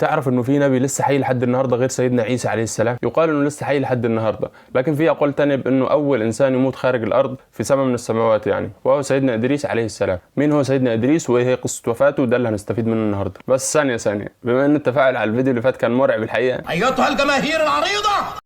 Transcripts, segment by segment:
تعرف انه في نبي لسه حي لحد النهارده غير سيدنا عيسى عليه السلام؟ يقال انه لسه حي لحد النهارده، لكن في اقوال تانية بانه اول انسان يموت خارج الارض في سماء من السماوات يعني، وهو سيدنا ادريس عليه السلام. مين هو سيدنا ادريس وايه هي قصه وفاته؟ ده اللي هنستفيد منه النهارده. بس ثانيه، بما ان التفاعل على الفيديو اللي فات كان مرعب الحقيقه، ايتها الجماهير العريضه،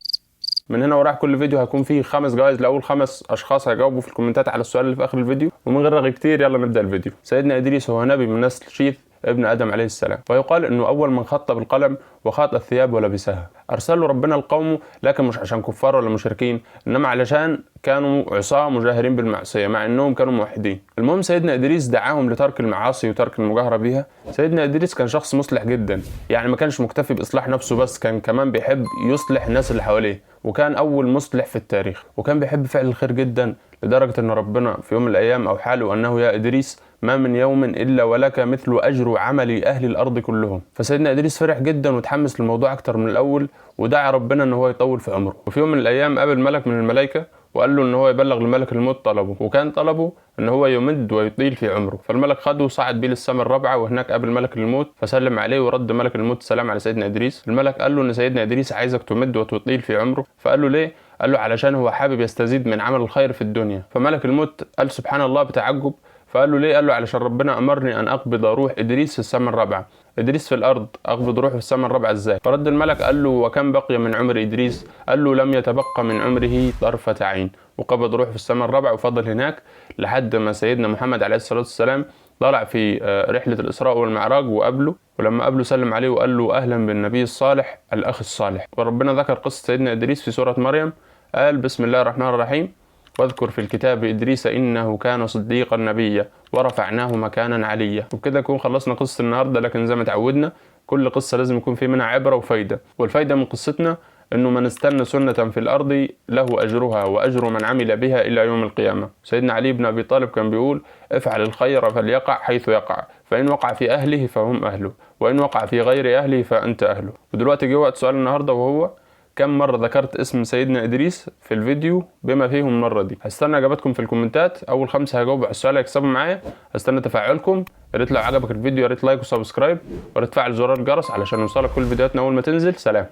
من هنا وراح كل فيديو هيكون فيه 5 جوائز لاول 5 اشخاص هيجاوبوا في الكومنتات على السؤال اللي في اخر الفيديو. ومن غير رغي كتير يلا نبدا الفيديو. سيدنا ادريس هو نبي من نسل شيث ابن ادم عليه السلام، ويقال انه اول من خط بالقلم وخاط الثياب ولبسها. ارسله ربنا لقومه، لكن مش عشان كفار ولا مشركين، انما علشان كانوا عصاه مجاهرين بالمعصيه مع انهم كانوا موحدين. المهم سيدنا ادريس دعاهم لترك المعاصي وترك المجاهره بها. سيدنا ادريس كان شخص مصلح جدا، يعني ما كانش مكتفي باصلاح نفسه بس، كان كمان بيحب يصلح الناس اللي حواليه، وكان اول مصلح في التاريخ، وكان بيحب فعل الخير جدا، لدرجه ان ربنا في يوم من الايام اوحى له انه يا ادريس ما من يوم الا ولك مثل اجر عمل اهل الارض كلهم. فسيدنا ادريس فرح جدا وتحمس للموضوع اكتر من الاول، ودعا ربنا ان هو يطول في عمره. وفي يوم من الايام قابل ملك من الملائكه وقال له ان هو يبلغ لملك الموت طلبه، وكان طلبه ان هو يمد ويطيل في عمره. فالملك خده وصعد بيه للسماء الرابعه، وهناك قابل ملك الموت فسلم عليه ورد ملك الموت السلام على سيدنا ادريس. الملك قال له ان سيدنا ادريس عايزك تمد وتطيل في عمره. فقال له ليه؟ قال له علشان هو حابب يستزيد من عمل الخير في الدنيا. فملك الموت قال سبحان الله بتعجب. فقال له ليه؟ قال له علشان ربنا امرني ان اقبض روح ادريس في السماء الرابعه. ادريس في الارض، اقبض روحه في السماء الرابعه ازاي؟ فرد الملك قال له وكم بقي من عمر ادريس؟ قال له لم يتبقى من عمره طرفه عين. وقبض روحه في السماء الرابعه وفضل هناك لحد ما سيدنا محمد عليه الصلاه والسلام طلع في رحله الاسراء والمعراج وقابله، ولما قابله سلم عليه وقال له اهلا بالنبي الصالح الاخ الصالح. وربنا ذكر قصه سيدنا ادريس في سوره مريم، قال بسم الله الرحمن الرحيم واذكر في الكتاب إدريس إنه كان صديقا نبيا ورفعناه مكانا عليا. وبكده نكون خلصنا قصة النهاردة، لكن زي ما تعودنا كل قصة لازم يكون في منها عبرة وفايدة، والفايدة من قصتنا إنه من استنى سنة في الأرض له أجرها وأجر من عمل بها إلى يوم القيامة. سيدنا علي بن أبي طالب كان بيقول افعل الخير فليقع حيث يقع، فإن وقع في أهله فهم أهله، وإن وقع في غير أهله فأنت أهله. ودلوقتي جه وقت سؤال النهاردة، وهو كم مرة ذكرت اسم سيدنا إدريس في الفيديو بما فيهم المرة دي؟ هستنى اجاباتكم في الكومنتات، اول 5 هيجاوبوا على السؤال هيكسبوا معايا. هستنى تفاعلكم. يا ريت لو عجبك الفيديو يا ريت لايك وسبسكرايب، ويا ريت تفعل زرار الجرس علشان يوصلك كل فيديوهاتنا اول ما تنزل. سلام.